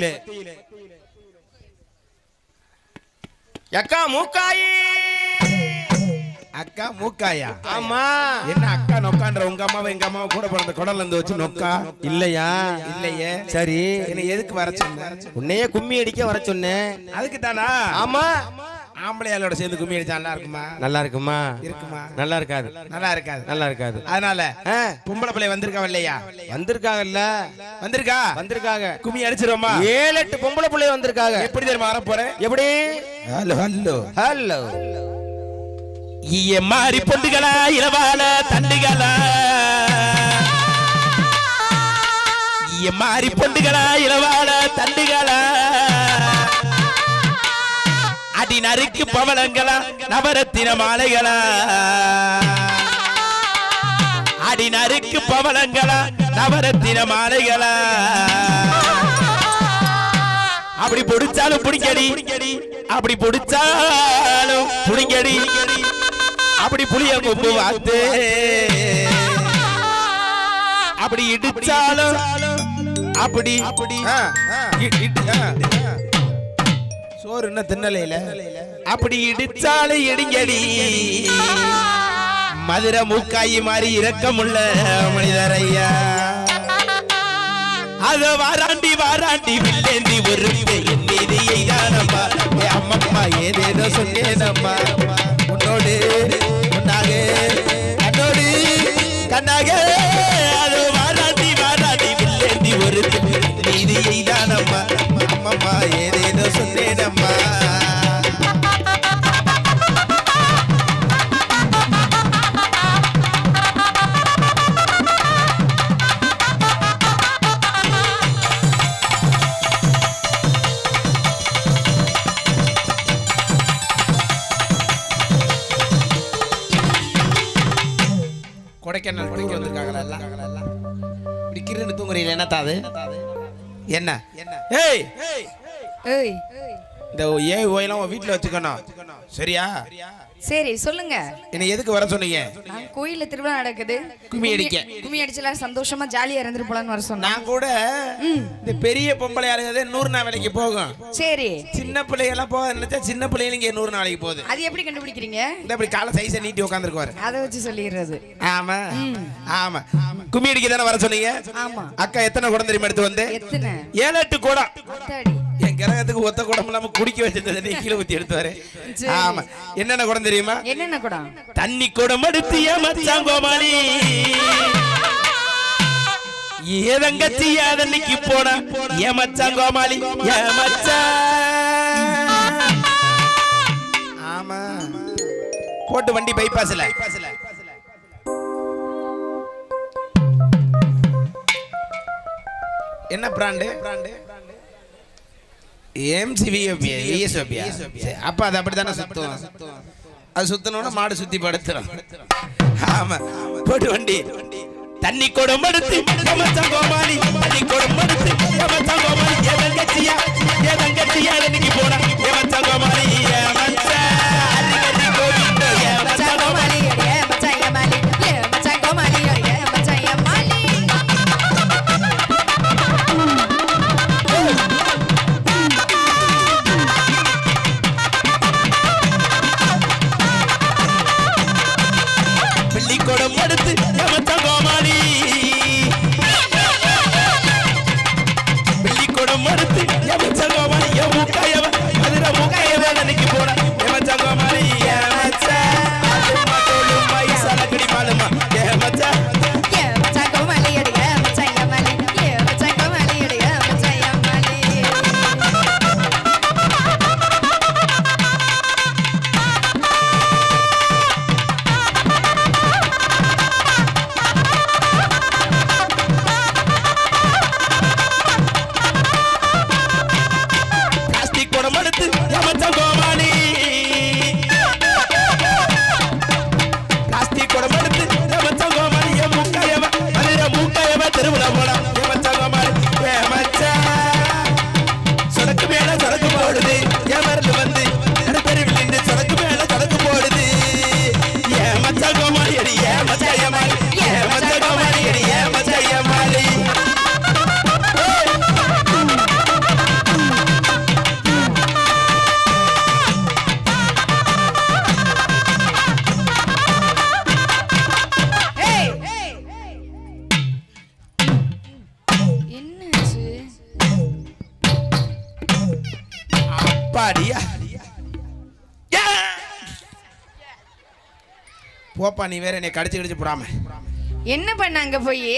மத்தியிலே அக்கா மூக்காயி. அக்கா மூக்காயா? ஆமா. என்ன அக்கா நொக்கான்ற உங்க அம்மாவை எங்க அம்மாவை கூட பிறந்த குடல்ல இருந்து வச்சு நொக்கா? இல்லையா? இல்லையே. சரி, என்ன எதுக்கு வர சொன்ன? உன்னையே கும்மி அடிக்க வர சொன்னேன். அதுக்கு தானா? ஆமா. ஆம்பளையாளோட சேர்ந்து கும்மி அடிச்சா நல்லா இருக்குமா? நல்லா இருக்குமா? இருக்குமா? நல்லா இருக்காது. நல்லா இருக்காது. நல்லா இருக்காது. அதனால பொம்பளை பிள்ளை வந்திருக்கா இல்லையா? வந்திருக்காங்கல்ல. வந்திருக்கா? வந்திருக்காங்க. கும்மி அடிச்சிரோமா? 7-8 பொம்பளை பிள்ளை வந்திருக்காங்க. எப்படி தெரியுமா வர போறேன்? எப்படி? Hello hello hello. ஈய மாறி பொண்டுகளா இளவால தண்டுகளா, ஈய மாறி பொண்டுகளா இளவால தண்டுகளா, அடி நறுக்கு பவளங்களா நவரத்தின மாலைகளா, அடி நறுக்கு பவளங்களா நவரத்தின மாலைகளா, அப்படி பிடிச்சாலும் புடிங்கடி, அப்படி பிடிச்சாலும் புடிங்கடி, அப்படி புளிய கொம்பு வாத்து, அப்படி இடிச்சாலும் அப்படி சோறு என்ன தின்னலையில, அப்படி இடிச்சாலும் இடிங்கடி, மதுரை மூக்காயி மாதிரி இரக்கமுள்ள மனிதர் ஐயா. அதோ வாராண்டி வாராண்டி வில்லேந்தி ஒரு நீதியை தானம்மா, அம்மம்மா ஏதேதோ சொன்னேனம்மா, உன்னோடு உன்னாக கண்ணோடு கண்ணாக, அதோ வாராண்டி வாராண்டி வில்லேந்தி ஒரு நீதியை தானம்மா, அம்மம்மா ஏதேதோ சொன்னேனம்மா. கொடைக்கானல் குடிக்க வந்திருக்காங்களா எல்லாம்? இப்படி கிருன்னு தூங்குறீங்க என்ன தாது? என்ன ஏய் ஏய், இந்த ஏய் ஓயெல்லாம் வீட்டுல வச்சுக்கணும் சரியா? சரி சொல்லுங்க. என்ன எதுக்கு வர சொன்னீங்க? நான் கோயில்ல திருவிழா நடக்குது, கும்மி அடிக்க. கும்மி அடிச்சலாம் சந்தோஷமா ஜாலியா இருந்துட்டு போலான்னு வர சொன்னேன். நான் கூட இந்த பெரிய பொம்பளை ஆளுங்க 100 நாள் வேலைக்கு போகும். சரி. சின்ன பிள்ளைங்க போக நினைச்சா சின்ன பிள்ளைங்க இங்க 100 நாளைக்கு போகுது. அது எப்படி கண்டுபிடிக்கிறீங்க? இந்த இப்படி காலை சைஸை நீட்டி உட்காந்துருக்குவாரு, அதை வச்சு சொல்லிடுறது. ஆமா ஆமா. கும்மி அடிக்க தானே வர சொன்னீங்க? ஆமா. அக்கா எத்தனை குடம் தெரியுமா எடுத்து வந்து? எத்தனை? 7-8 குடம். அத்தாடி. என் கிரகத்துக்கு ஒத்த குடம் இல்லாம குடிக்க வச்சிருந்தது கீழே ஊத்தி எடுத்துவாரு. ஆமா. என்னென்ன குடம் தெரியுமா? என்னென்ன குடம்? தண்ணி குடம் எடுத்து மச்சான் கோமாளி, ஏதங்கச்சி அதன்னைக்கு போன மச்சான் கோமாளி மச்சான். ஆமா. போட்டு வண்டி பைபாஸ்ல என்ன பிராண்டு? அப்ப அது அப்படித்தானே சுத்தும். அது சுத்தணும்னா மாடு சுத்தி படுத்துறோம். ஆமா. போட்டு வண்டி தண்ணி குடம் எடுத்து மச்சான் கோமாளி, தண்ணி குடம் எடுத்து மச்சான் கோமாளி, ஏதங்கச்சியா இன்னைக்கு போனா மச்சான் கோமாளி மச்சான் அடிக்கடி கோவிந்தோ மச்சான் கோமாளி மச்சான் ஏமாலி, மச்சான் கோமாளி, மச்சான் ஏமாலி. பள்ளிக்கூடம் எடுத்து மச்சான் கோமாளி, பள்ளிக்கூடம் அப்பாடியா போப்பா நீ வேற என்னை கடிச்சு போடாம. என்ன பண்ண அங்க போய்?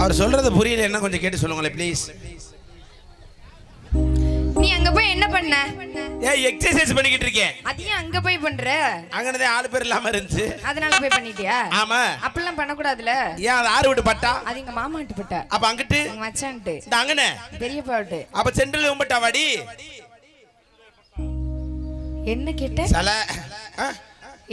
அவர் சொல்றது புரியல, என்ன கொஞ்சம் கேட்டு சொல்லுங்களேன் ப்ளீஸ். நீ அங்க போய் என்ன பண்ண? ஏய் எக்ஸர்சைஸ் பண்ணிக்கிட்டு இருக்கேன். அதையும் அங்க போய் பண்ற? அங்கனதே ஆளு பேர் இல்லாம இருந்துச்சு, அதனால போய் பண்ணிட்டியா? ஆமா. அப்பெல்லாம் பண்ண கூடாதுல. ஏன் அது ஆறு விட்டு பட்டா? அது எங்க மாமா விட்டு பட்டா. அப்ப அங்கிட்டு எங்க மச்சான்ட்டு. இந்த அங்கனே பெரியப்பா விட்டு. அப்ப சென்ட்ரல் உம்பட்டா வாடி. என்ன கேட்ட? சல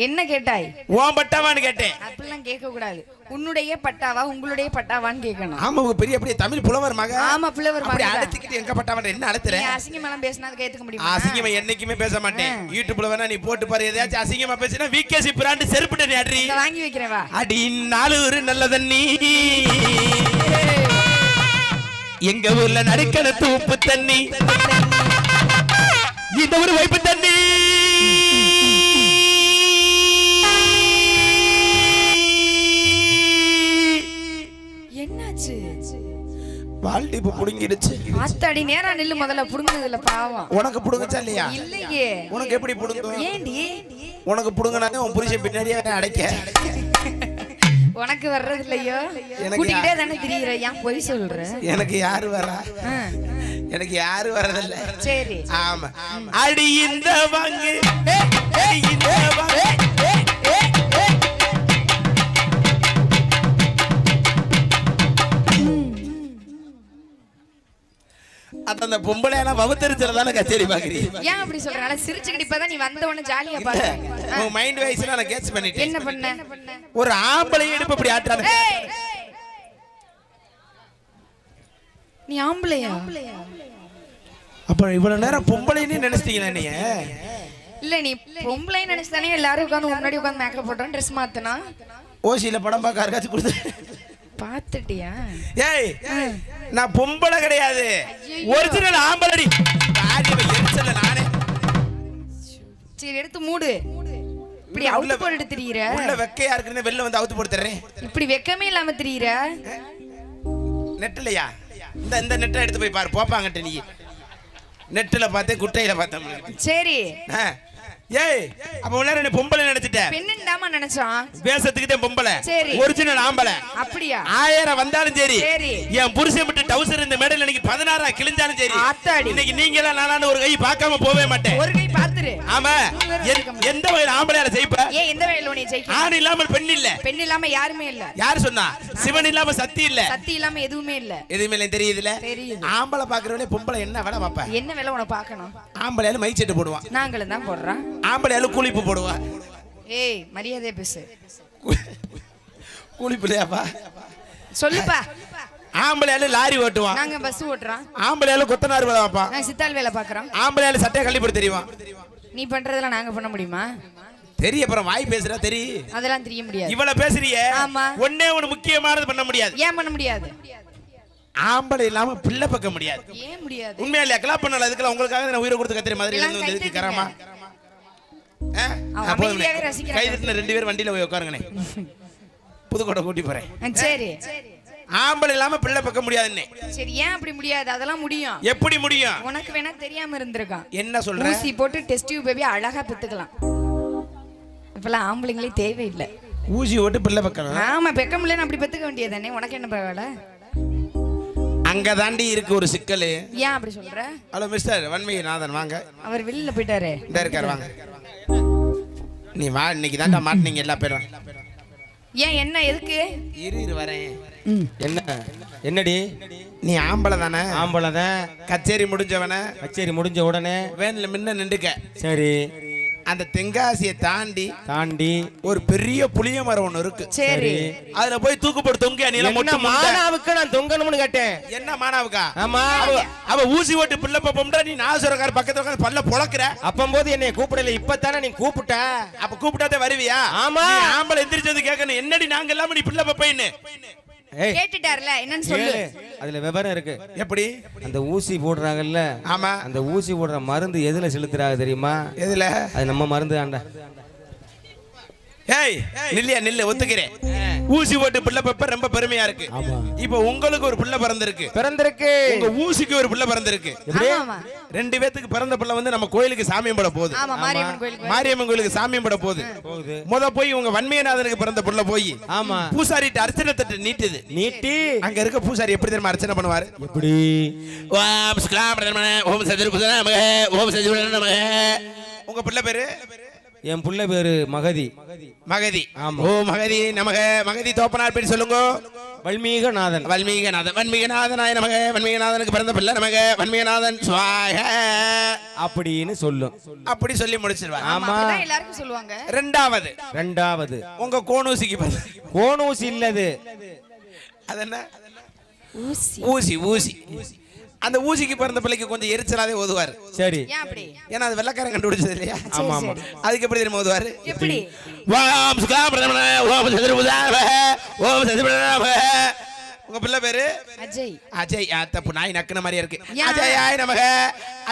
என்ன கேட்டாய்? ஓம் பட்டாவான்னு கேட்டேன். அப்பெல்லாம் கேட்க கூடாது. உன்னுடைய பட்டாவா உங்களுடைய பட்டாவான்னு கேட்கணும். ஆமா உங்க பெரிய அப்படியே தமிழ் புலவர் மக. ஆமா புலவர் மக. அப்படி அழுத்திக்கிட்டு எங்க பட்டாவன்ற என்ன அழுத்துற? நீ அசிங்கமெல்லாம் பேசினா அதுக்கு ஏத்துக்க முடியுமா? அசிங்கமா என்னைக்குமே பேச மாட்டேன். யூடியூப்ல வேணா நீ போட்டு பாரு, எதையாச்சும் அசிங்கமா பேசினா விகேசி பிராண்ட் செருப்புட்ட நீ அடி. இத வாங்கி வைக்கிறேன் வா. அடி நாலூர் நல்ல தண்ணி எங்க ஊர்ல நடுக்கணத்து உப்பு தண்ணி இந்த ஒரு வைப்பு தண்ணி. என்னாச்சு? பால்டி இப்ப புடுங்கிடுச்சு. ஆத்தாடி நேரா நில்லு, முதல்ல புடுங்குனதுல பாவம். உனக்கு புடுங்கச்சா இல்லையா? இல்லையே. உனக்கு எப்படி புடுங்கும்? ஏண்டி? உனக்கு புடுங்கனானே உன் புருஷன் பின்னாடியே அடைக்க. உனக்கு வர்றது இல்லையோ? எனக்கு கூட்டிக்கிட்டே தானே திரியிற, ஏன் பொய் சொல்ற? எனக்கு யாரு வரா? எனக்கு யாரு வரதில்ல. சரி ஆமா. அடி இந்த வாங்கு இந்த வாங்கு அந்த பொம்பளை எல்லாம் வவுத்தரிச்சதான கச்சேரி பாக்குறீ. ஏன் அப்படி சொல்ற? நல்லா சிரிச்சுக்கிட்டு இப்பதான் நீ வந்த உடனே ஜாலியா பாக்குறேன். உன் மைண்ட் வைஸ்ல நான் கேட்ச் பண்ணிட்டேன். என்ன பண்ண? ஒரு ஆம்பளை எடுப்பு இப்படி ஆட்றானே. நீ ஆம்பளையா? அப்ப இவ்வளவு நேரம் பொம்பளைன்னு நினைச்சிட்டீங்களா நீங்க? இல்ல நீ பொம்பளை நினைச்சுதானே எல்லாரும் உட்கார்ந்து முன்னாடி உட்கார்ந்து மேக்கப் போட்டோம், ட்ரெஸ் மாத்தனா. ஓசில படம் பார்க்க யாருக்காச்சும் கொடுத்து பாத்துட்டியா? ஏய் நான் பொம்பளை கிடையாது, ஒரிஜினல் ஆம்பளடி. நானே சரி எடுத்து மூடு. இப்படி அவுத்து போட்டு திரியிற. உள்ள வெக்கையா இருக்குன்னு வெளில வந்து அவுத்து போட்டு தர்றேன். இப்படி வெக்கமே இல்லாம திரியிற. நெட்லையா? இந்த நெட்டை எடுத்து போய் பாரு, போப்பாங்கட்ட நீ. நெட்ல பார்த்தே குட்டையில பார்த்தேன். சரி ஏய் அப்ப உள்ளார நீ பொம்பளை நினைச்சிட்ட? பெண்ணுண்டாமா நினைச்சான். பேசத்துக்கு தான் பொம்பளை, சரி ஒரிஜினல் ஆம்பளை. அப்படியா? 1000 வந்தாலும் சரி, சரி என் புருஷன் விட்டு டவுசர் இந்த மேடையில இன்னைக்கு 16 கிழிஞ்சாலும் சரி, ஆத்தாடி இன்னைக்கு நீங்க எல்லாம் நானான ஒரு கை பார்க்காம போவே மாட்டேன். ஒரு கை பாத்துரு. ஆமா. எந்த வகையில ஆம்பளையால ஜெயிப்ப? ஏன் எந்த வகையில நீ ஜெயிக்க? ஆண் இல்லாம பெண் இல்ல, பெண் இல்லாம யாருமே இல்ல. யார் சொன்னா? சிவன் இல்லாம சக்தி இல்ல, சக்தி இல்லாம எதுவுமே இல்ல. எதுவுமே இல்ல. தெரியுதுல? தெரியுது. ஆம்பளை பாக்குறவளே பொம்பளை என்ன வேலை பாப்பா? என்ன வேலை உனக்கு பார்க்கணும்? ஆம்பளையால மை செட்டு போடுவான், நாங்களும் தான் போடுறோம். ஆம்பளையால கூலிப்பு போடுவா. ஏய் மரியாதை பேசு. கூலிப்புலையாப்பா சொல்லுப்பா. ஆம்பளையால லாரி ஓட்டுவான், நாங்க பஸ் ஓட்டுறோம். ஆம்பளையால கொத்தனார் வேலை பார்ப்பான், நாங்க சித்தாள் வேலை பாக்குறோம். ஆம்பளையால சட்டையை கள்ளி போட தெரியும். நீ பண்றதெல்லாம் நாங்க பண்ண முடியுமா? தெரிய அப்புறம் வாய் பேசுறா தெரி, அதெல்லாம் தெரிய முடியாது. இவ்வளவு பேசுறியே. ஆமா. ஒண்ணே ஒண்ணு முக்கியமானது பண்ண முடியாது. ஏன் பண்ண முடியாது? ஆம்பளை இல்லாம பிள்ளை பக்க முடியாது. ஏன் முடியாது? உண்மையா இல்லையா? கிளாப் பண்ணல, அதுக்குள்ள உங்களுக்காக நான் உயிரை கொடுத்து கத்திர மாதிரி இருந்து வந்து கரமா. அமைதியாவே ரசிக்கிறேன். கைதிட்டு 2 பேர் வண்டியில போய் உட்காருங்கனே, புதுக்கோட்டை கூட்டி போறேன். சரி ஆம்பளை இல்லாம பிள்ளை பக்க முடியாதுன்னே. சரி ஏன் அப்படி முடியாது? அதெல்லாம் முடியும். எப்படி முடியும்? உனக்கு வேணா தெரியாம இருந்திருக்கான். என்ன சொல்ற? ஊசி போட்டு டெஸ்ட் டியூப் பேபி அழகா பெத்துக்கலாம். இப்பெல்லாம் ஆம்பளைங்களே தேவையில்லை. ஊசி போட்டு பிள்ளை பக்கணும். ஆமா பெக்க முடியல அப்படி பெத்துக்க வேண்டியதானே. உனக்கு என்ன பரவாயில்ல? அங்க தாண்டி இருக்கு ஒரு சிக்கல். ஏன் அப்படி சொல்ற? ஹலோ மிஸ்டர் வன்மைநாதன் வாங்க. அவர் வெளியில போயிட்டாரு. இந்த இருக்காரு வாங்க. நீ வா, இன்னைக்கு தான்டா மாட்டீங்க எல்லா பேரும். ஏன் என்ன எதுக்கு? இரு வரேன். என்ன என்னடி? நீ ஆம்பளை தானே? ஆம்பளை தான். கச்சேரி முடிஞ்சவன, கச்சேரி முடிஞ்ச உடனே வேன்ல முன்ன நின்றுக்க. சரி. அந்த தென்காசியை தாண்டி ஒரு பெரிய புளிய மரம் ஒண்ணு இருக்கு. சரி அதுல போய் தூக்கு போட்டு தொங்க. நீ என்ன மானாவுக்கு நான் தொங்கணும்னு கேட்டேன். என்ன மானாவுக்கா? ஆமா. அவ ஊசி ஓட்டு பிள்ளை பப்பம்டா, நீ நாசுரக்கார பக்கத்துல உட்கார்ந்து பல்ல பொளக்குற. அப்பம்போது என்னை கூப்பிடல, இப்பதானே நீ கூப்பிட்ட. அப்ப கூப்பிட்டாதே வருவியா? ஆமா. ஆம்பளை எந்திரிச்சு வந்து கேட்கணும், என்னடி நாங்க எல்லாம் நீ பிள்ளை பப்பைன்னு கேட்டுட்டார்ல, என்னன்னு சொல்லு. அதுல விவரம் இருக்கு. எப்படி? அந்த ஊசி போடுறாங்கல்ல, ஆமா, அந்த ஊசி போடுற மருந்து எதுல செலுத்துறாங்க தெரியுமா? எதுல? அது நம்ம மருந்து ஆண்டா. ஏய் நில்லையா? நில்லு, ஒத்துக்கிறேன். ஊசி போட்டு பிள்ளை பெப்ப ரொம்ப பெருமையா இருக்கு. ஆமா. இப்போ உங்களுக்கு ஒரு பிள்ளை பிறந்திருக்கு. பிறந்திருக்கு. உங்க ஊசிக்கு ஒரு பிள்ளை பிறந்திருக்கு. ஆமா. ரெண்டு பேத்துக்கு பிறந்த பிள்ளை வந்து நம்ம கோயிலுக்கு சாமியம் பட போகுது. ஆமா, மாரியம்மன் கோயிலுக்கு. மாரியம்மன் கோயிலுக்கு சாமியம் பட போகுது. முத போய் உங்க வன்மையநாதனுக்கு பிறந்த பிள்ளை போய் ஆமா. பூசாரிட்ட அர்ச்சனை தட்டு நீட்டுது. நீட்டி அங்க இருக்க பூசாரி எப்படி தெரியுமா அர்ச்சனை பண்ணுவாரு? எப்படி? ஓம் சுக்லாம் பிரதமனே ஓம் சதுர்புதனே நமக ஓம் சதுர்புதனே நமக. உங்க பிள்ளை பேரு? என் புள்ள பேரு மகதி. மகதி. ஆமா. ஓ மகதி நமக. மகதி தோப்பனார் பேர் சொல்லுங்க. வல்மீகநாதன். வல்மீகநாதன். வன்மீகநாதனாய நமக. வன்மீகநாதனுக்கு பிறந்த பிள்ளை நமக. வன்மீகநாதன் சுவாக அப்படின்னு சொல்லும். அப்படி சொல்லி முடிச்சிருவாங்க. ஆமா, அப்படிதான் எல்லாருக்கும் சொல்லுவாங்க. ரெண்டாவது உங்க கோணூசிக்கு பிறந்த கோணூசி இல்லது. அது என்ன? ஊசி. ஊசி. அந்த ஊசிக்கு பிறந்த பிள்ளைக்கு கொஞ்சம் எரிச்சலாவே ஓதுவார். சரி. ஏன் அப்படி? ஏன்னா அது வெள்ளக்காரன் கண்டுபிடிச்சது இல்லையா? ஆமா ஆமா. அதுக்கு எப்படி தெரியுமா ஓதுவாரு? எப்படி? ஓம் சுக்லாம் பிரதமனே ஓம் சதுர்புதனே நமக ஓம் சதுர்புதனே நமக. உங்க பிள்ளை பேரு? அஜய். அஜய். தப்பு, நாய் நக்குன மாதிரியா இருக்கு. யா. அஜய் ஆய் நமக.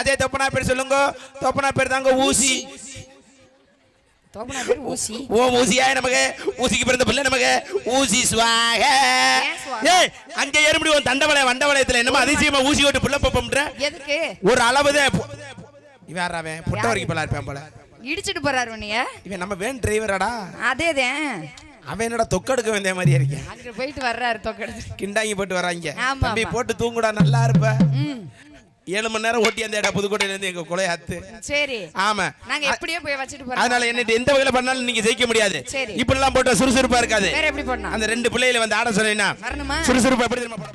அஜய் தொப்பனா பேர் சொல்லுங்க. தொப்பனா பேர் தாங்க ஊசி. தோப்பனா பேர் ஊசி. ஓம் ஊசியாய் நமக. ஊசிக்கு பிறந்த பிள்ளை நமக. ஊசி சுவாக. ஏன் சுவாக? ஏய் அங்க ஏறுபடி உன் தண்டவளையத்துல என்னமா அதிசயமா ஊசி ஓட்டு பிள்ளை பப்பம்ன்ற எதுக்கு? ஒரு அளவுதான். இவன் யாராவன்? புட்ட வரைக்கும் போல இருப்பான் போல. இடிச்சிட்டு போறாரு உன்னைய. இவன் நம்ம வேன் டிரைவராடா. அதேதான். அவன் என்னடா தொக்கெடுக்க வேண்டிய மாதிரியா இருக்கேன். அங்க போயிட்டு வர்றாரு தொக்கெடுத்து. கிண்டாங்கி போட்டு வராங்க. ஆமா, தம்பி ஆமா. போட்டு தூங்குடா நல்லா இருப்ப. ம். 7 மணி நேரம் ஓட்டி அந்த புதுக்கோட்டையில இருந்து எங்க குலையாத்து. சரி. ஆமா. நாங்க எப்படியே போய் வச்சிட்டு போறோம். அதனால என்ன எந்த வகையில பண்ணாலும் நீங்க ஜெயிக்க முடியாது. சரி. இப்படி எல்லாம் போட்டா சுறுசுறுப்பா இருக்காது. வேற எப்படி பண்ணா? அந்த 2 பிள்ளைகளை வந்து ஆட சொன்னீங்கன்னா வரணுமா? சுறுசுறுப்பா எப்படி தெரியுமா?